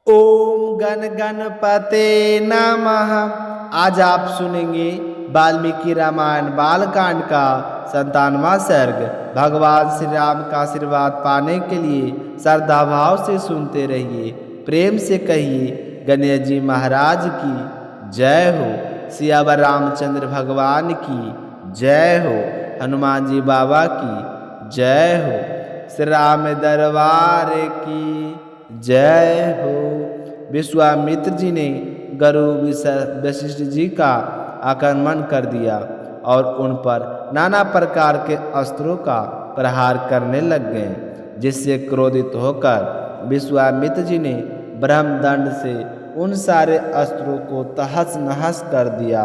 ओम गण गणपते नमः। आज आप सुनेंगे वाल्मीकि रामायण बालकांड का 97वां सर्ग। भगवान श्री राम का आशीर्वाद पाने के लिए श्रद्धा भाव से सुनते रहिए, प्रेम से कहिए गणेश जी महाराज की जय हो, सियावर रामचंद्र भगवान की जय हो, हनुमान जी बाबा की जय हो, श्री राम दरबार की जय हो। विश्वामित्र जी ने गुरु वशिष्ठ जी का आक्रमण कर दिया और उन पर नाना प्रकार के अस्त्रों का प्रहार करने लग गए, जिससे क्रोधित होकर विश्वामित्र जी ने ब्रह्मदंड से उन सारे अस्त्रों को तहस नहस कर दिया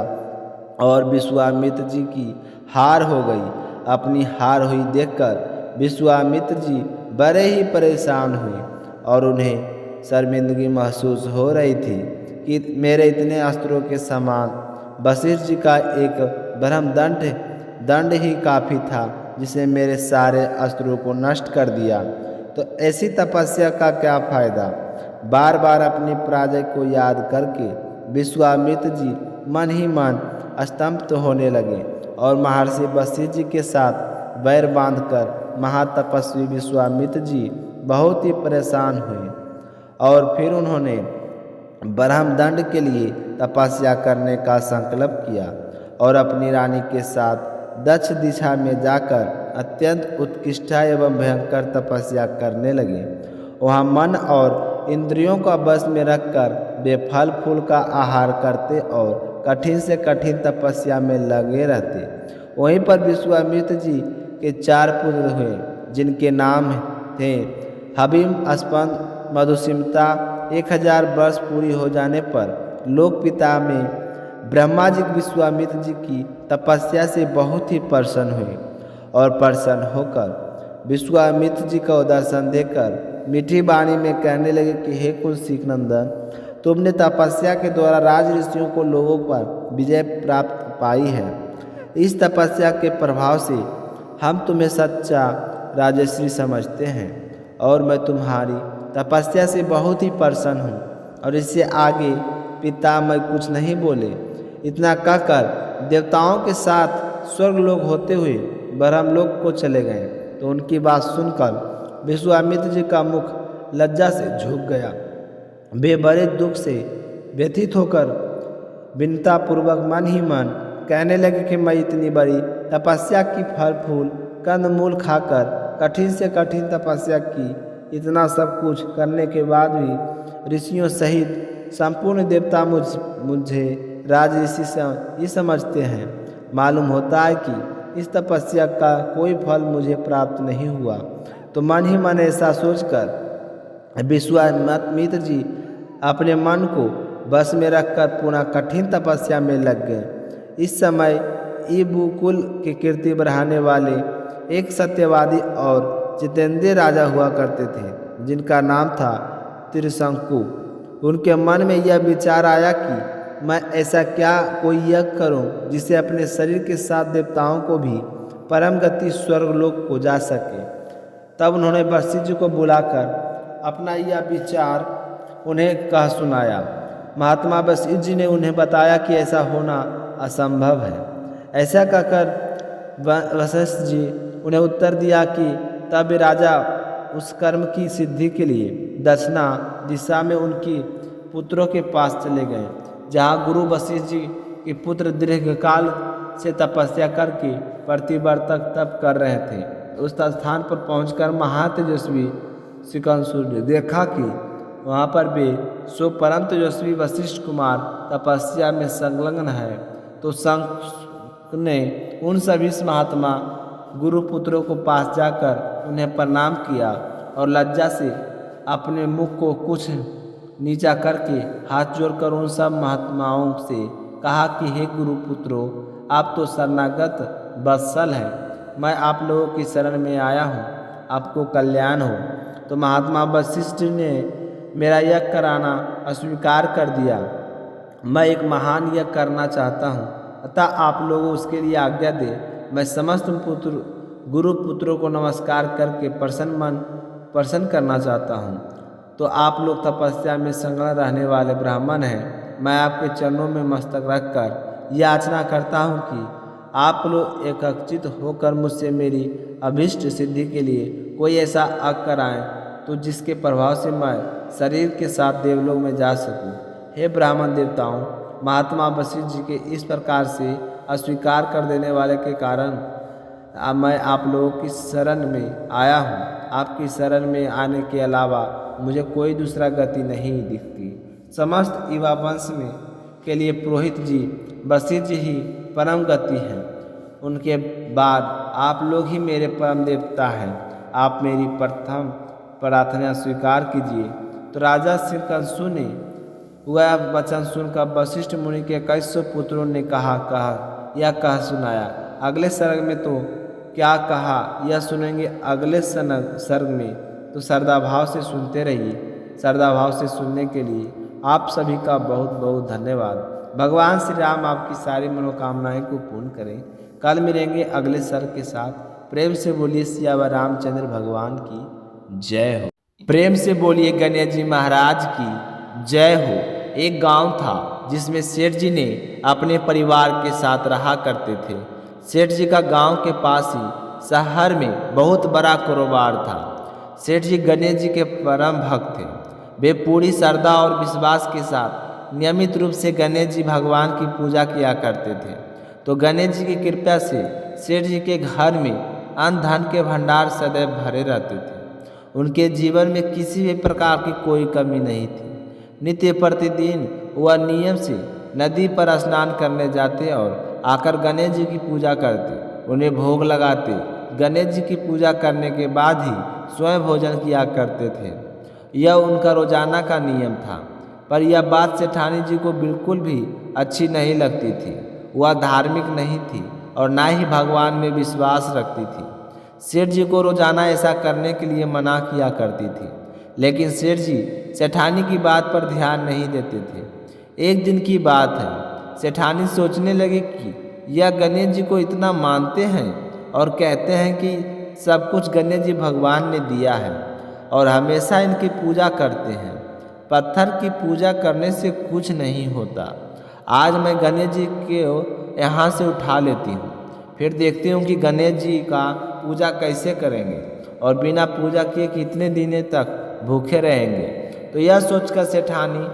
और विश्वामित्र जी की हार हो गई। अपनी हार हुई देखकर विश्वामित्र जी बड़े ही परेशान हुए और उन्हें शर्मिंदगी महसूस हो रही थी कि मेरे इतने अस्त्रों के समान वशिष्ठ जी का एक दंड ही काफ़ी था, जिसे मेरे सारे अस्त्रों को नष्ट कर दिया। तो ऐसी तपस्या का क्या फायदा। बार बार अपनी पराजय को याद करके विश्वामित्र जी मन ही मन स्तंभित होने लगे और महर्षि वशिष्ठ जी के साथ वैर बांधकर महातपस्वी विश्वामित्र जी बहुत ही परेशान हुए और फिर उन्होंने ब्रह्मदंड के लिए तपस्या करने का संकल्प किया और अपनी रानी के साथ दक्ष दिशा में जाकर अत्यंत उत्कृष्टा एवं भयंकर तपस्या करने लगे। वहाँ मन और इंद्रियों का बस में रखकर वे फल फूल का आहार करते और कठिन से कठिन तपस्या में लगे रहते। वहीं पर विश्वामित्र जी के 4 पुत्र हुए, जिनके नाम थे हबीम, अस्पंद, मधुसिमता। 1000 वर्ष पूरी हो जाने पर लोक पिता में ब्रह्मा जी विश्वामित्र जी की तपस्या से बहुत ही प्रसन्न हुए और प्रसन्न होकर विश्वामित्र जी को दर्शन देकर मीठी वाणी में कहने लगे कि हे कुलसिक नंदन, तुमने तपस्या के द्वारा राज ऋषियों को लोगों पर विजय प्राप्त पाई है। इस तपस्या के प्रभाव से हम तुम्हें सच्चा राजर्षि समझते हैं और मैं तुम्हारी तपस्या से बहुत ही प्रसन्न हूँ और इससे आगे पिता मैं कुछ नहीं बोले। इतना कहकर देवताओं के साथ स्वर्गलोक होते हुए ब्रह्मलोक को चले गए। तो उनकी बात सुनकर विश्वामित्र जी का मुख लज्जा से झुक गया। वे बड़े दुख से व्यथित होकर विनतापूर्वक मन ही मन कहने लगे कि मैं इतनी बड़ी तपस्या की फल फूल कंदमूल खाकर कठिन से कठिन तपस्या की, इतना सब कुछ करने के बाद भी ऋषियों सहित संपूर्ण देवता मुझे राज ऋषि ही समझते हैं। मालूम होता है कि इस तपस्या का कोई फल मुझे प्राप्त नहीं हुआ। तो मन ही मन ऐसा सोचकर विश्वामित्र जी अपने मन को बस में रखकर पुनः कठिन तपस्या में लग गए। इस समय इबुकुल की कीर्ति बढ़ाने वाले एक सत्यवादी और जितेंद्र राजा हुआ करते थे, जिनका नाम था त्रिशंकु। उनके मन में यह विचार आया कि मैं ऐसा क्या कोई यज्ञ करूं जिससे अपने शरीर के साथ देवताओं को भी परम गति स्वर्गलोक को जा सके। तब उन्होंने वशिष्ठ जी को बुलाकर अपना यह विचार उन्हें कह सुनाया। महात्मा वशिष्ठ जी ने उन्हें बताया कि ऐसा होना असंभव है। ऐसा कहकर वशिष्ठ जी उन्हें उत्तर दिया कि तब राजा उस कर्म की सिद्धि के लिए दक्षिणा दिशा में उनकी पुत्रों के पास चले गए, जहाँ गुरु वशिष्ठ जी के पुत्र दीर्घकाल से तपस्या करके प्रतिवर्तक तप कर रहे थे। उस स्थान पर पहुंचकर महातेजस्वी सिकंदसूर ने देखा कि वहाँ पर वे सो परम तेजस्वी वशिष्ठ कुमार तपस्या में संलग्न है। तो शंख ने उन सभी महात्मा गुरुपुत्रों को पास जाकर उन्हें प्रणाम किया और लज्जा से अपने मुख को कुछ नीचा करके हाथ जोड़कर उन सब महात्माओं से कहा कि हे गुरुपुत्रों, आप तो शरणागत वत्सल हैं। मैं आप लोगों की शरण में आया हूँ, आपको कल्याण हो। तो महात्मा वशिष्ठ ने मेरा यज्ञ कराना अस्वीकार कर दिया। मैं एक महान यज्ञ करना चाहता हूँ, अतः आप लोगों उसके लिए आज्ञा दे। मैं समस्त गुरु पुत्रों को नमस्कार करके प्रसन्न करना चाहता हूँ। तो आप लोग तपस्या में संलग्न रहने वाले ब्राह्मण हैं। मैं आपके चरणों में मस्तक रखकर याचना करता हूँ कि आप लोग एकत्रित होकर मुझसे मेरी अभीष्ट सिद्धि के लिए कोई ऐसा अग कराएं तो जिसके प्रभाव से मैं शरीर के साथ देवलोक में जा सकूं। हे ब्राह्मण देवताओं, महात्मा वशिष्ठ जी के इस प्रकार से अस्वीकार कर देने वाले के कारण मैं आप लोगों की शरण में आया हूँ। आपकी शरण में आने के अलावा मुझे कोई दूसरा गति नहीं दिखती। समस्त युवा वंश में के लिए पुरोहित जी वशिष्ठ जी ही परम गति हैं। उनके बाद आप लोग ही मेरे परम देवता हैं। आप मेरी प्रथम प्रार्थना स्वीकार कीजिए। तो राजा श्रीकंसु ने वह वचन सुनकर वशिष्ठ मुनि के 21 पुत्रों ने कह सुनाया। अगले सर्ग में तो क्या कहा यह सुनेंगे अगले सर्ग में, तो श्रद्धाभाव से सुनते रहिए। श्रद्धाभाव से सुनने के लिए आप सभी का बहुत बहुत धन्यवाद। भगवान श्री राम आपकी सारी मनोकामनाएं को पूर्ण करें। कल मिलेंगे अगले सर्ग के साथ। प्रेम से बोलिए सियावर रामचंद्र भगवान की जय हो। प्रेम से बोलिए गणेश जी महाराज की जय हो। एक गांव था जिसमें सेठ जी ने अपने परिवार के साथ रहा करते थे। सेठ जी का गांव के पास ही शहर में बहुत बड़ा कारोबार था। सेठ जी गणेश जी के परम भक्त थे। वे पूरी श्रद्धा और विश्वास के साथ नियमित रूप से गणेश जी भगवान की पूजा किया करते थे। तो गणेश जी की कृपा से सेठ जी के घर में अन्न धन के भंडार सदैव भरे रहते थे। उनके जीवन में किसी भी प्रकार की कोई कमी नहीं थी। नित्य प्रतिदिन वह नियम से नदी पर स्नान करने जाते और आकर गणेश जी की पूजा करते, उन्हें भोग लगाते। गणेश जी की पूजा करने के बाद ही स्वयं भोजन किया करते थे। यह उनका रोजाना का नियम था। पर यह बात सेठानी जी को बिल्कुल भी अच्छी नहीं लगती थी। वह धार्मिक नहीं थी और ना ही भगवान में विश्वास रखती थी। सेठ जी को रोजाना ऐसा करने के लिए मना किया करती थी, लेकिन सेठ जी सेठानी की बात पर ध्यान नहीं देते थे। एक दिन की बात है, सेठानी सोचने लगे कि यह गणेश जी को इतना मानते हैं और कहते हैं कि सब कुछ गणेश जी भगवान ने दिया है और हमेशा इनकी पूजा करते हैं। पत्थर की पूजा करने से कुछ नहीं होता। आज मैं गणेश जी को यहाँ से उठा लेती हूँ, फिर देखती हूँ कि गणेश जी का पूजा कैसे करेंगे और बिना पूजा किए कितने दिनों तक भूखे रहेंगे। तो यह सोचकर सेठानी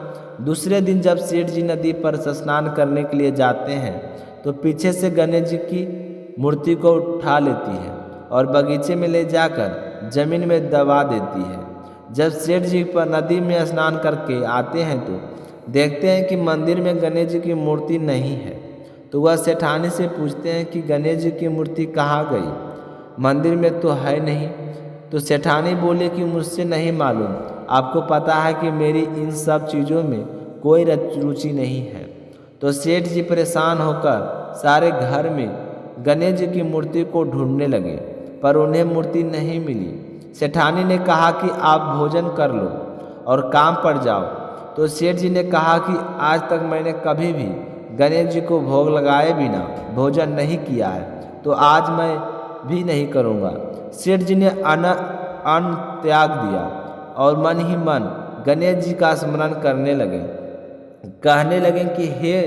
दूसरे दिन जब सेठ जी नदी पर स्नान करने के लिए जाते हैं तो पीछे से गणेश जी की मूर्ति को उठा लेती है और बगीचे में ले जाकर जमीन में दबा देती है। जब सेठ जी पर नदी में स्नान करके आते हैं तो देखते हैं कि मंदिर में गणेश जी की मूर्ति नहीं है। तो वह सेठानी से पूछते हैं कि गणेश जी की मूर्ति कहाँ गई, मंदिर में तो है नहीं। तो सेठानी बोले कि मुझसे नहीं मालूम, आपको पता है कि मेरी इन सब चीज़ों में कोई रुचि नहीं है। तो सेठ जी परेशान होकर सारे घर में गणेश जी की मूर्ति को ढूंढने लगे, पर उन्हें मूर्ति नहीं मिली। सेठानी ने कहा कि आप भोजन कर लो और काम पर जाओ। तो सेठ जी ने कहा कि आज तक मैंने कभी भी गणेश जी को भोग लगाए बिना भोजन नहीं किया है, तो आज मैं भी नहीं करूँगा। सेठ जी ने अन्न त्याग दिया और मन ही मन गणेश जी का स्मरण करने लगे। कहने लगे कि हे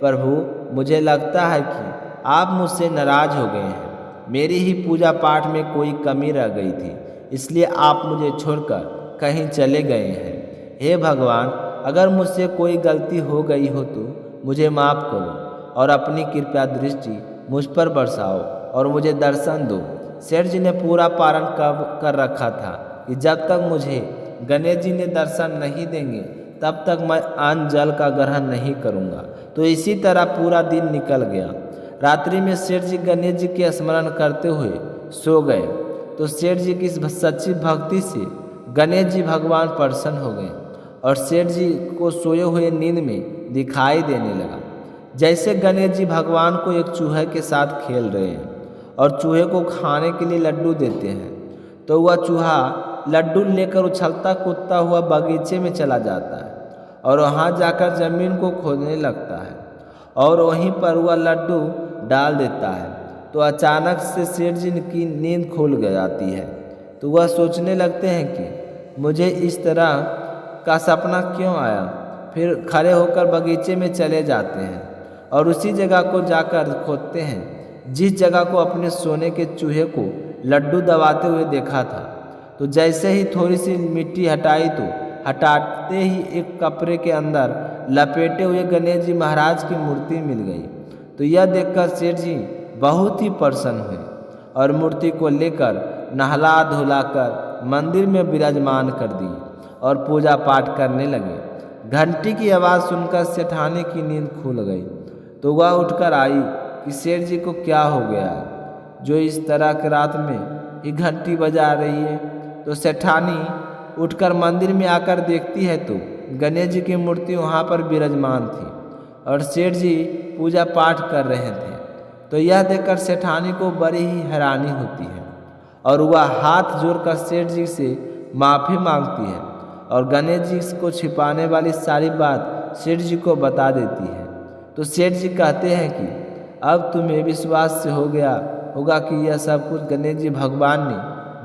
प्रभु, मुझे लगता है कि आप मुझसे नाराज हो गए हैं। मेरी ही पूजा पाठ में कोई कमी रह गई थी, इसलिए आप मुझे छोड़कर कहीं चले गए हैं। हे भगवान, अगर मुझसे कोई गलती हो गई हो तो मुझे माफ़ करो और अपनी कृपा दृष्टि मुझ पर बरसाओ और मुझे दर्शन दो। सेठ जी ने पूरा पारण कर रखा था कि जब तक मुझे गणेश जी ने दर्शन नहीं देंगे तब तक मैं अन्न जल का ग्रहण नहीं करूँगा। तो इसी तरह पूरा दिन निकल गया। रात्रि में सेठ जी गणेश जी के स्मरण करते हुए सो गए। तो सेठ जी की सच्ची भक्ति से गणेश जी भगवान प्रसन्न हो गए और सेठ जी को सोए हुए नींद में दिखाई देने लगा जैसे गणेश जी भगवान को एक चूहे के साथ खेल रहे हैं और चूहे को खाने के लिए लड्डू देते हैं। तो वह चूहा लड्डू लेकर उछलता कूदता हुआ बगीचे में चला जाता है और वहाँ जाकर ज़मीन को खोदने लगता है और वहीं पर वह लड्डू डाल देता है। तो अचानक से सेठ जी की नींद खुल जाती है। तो वह सोचने लगते हैं कि मुझे इस तरह का सपना क्यों आया। फिर खड़े होकर बगीचे में चले जाते हैं और उसी जगह को जाकर खोदते हैं जिस जगह को अपने सोने के चूहे को लड्डू दबाते हुए देखा था। तो जैसे ही थोड़ी सी मिट्टी हटाई तो हटाते ही एक कपड़े के अंदर लपेटे हुए गणेश जी महाराज की मूर्ति मिल गई। तो यह देखकर सेठ जी बहुत ही प्रसन्न हुए और मूर्ति को लेकर नहला धुलाकर मंदिर में विराजमान कर दी और पूजा पाठ करने लगे। घंटी की आवाज़ सुनकर सेठानी की नींद खुल गई। तो वह उठकर आई कि सेठ जी को क्या हो गया है जो इस तरह की रात में ही घंटी बजा रही है। तो सेठानी उठकर मंदिर में आकर देखती है तो गणेश जी की मूर्ति वहाँ पर विराजमान थी और सेठ जी पूजा पाठ कर रहे थे। तो यह देखकर सेठानी को बड़ी ही हैरानी होती है और वह हाथ जोड़कर सेठ जी से माफ़ी मांगती है और गणेश जी को छिपाने वाली सारी बात सेठ जी को बता देती है। तो सेठ जी कहते हैं कि अब तुम्हें विश्वास से हो गया होगा कि यह सब कुछ गणेश जी भगवान ने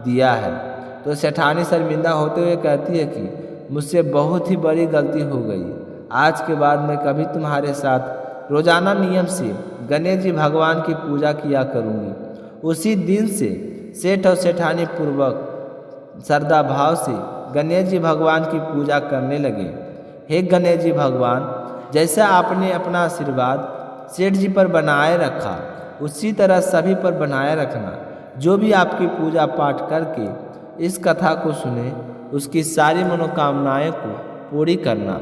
दिया है। तो सेठानी शर्मिंदा होते हुए कहती है कि मुझसे बहुत ही बड़ी गलती हो गई। आज के बाद मैं कभी तुम्हारे साथ रोजाना नियम से गणेश जी भगवान की पूजा किया करूँगी। उसी दिन से सेठ और सेठानी पूर्वक श्रद्धा भाव से गणेश जी भगवान की पूजा करने लगे। हे गणेश जी भगवान, जैसा आपने अपना आशीर्वाद सेठ जी पर बनाए रखा उसी तरह सभी पर बनाए रखना। जो भी आपकी पूजा पाठ करके इस कथा को सुने उसकी सारी मनोकामनाएं को पूरी करना।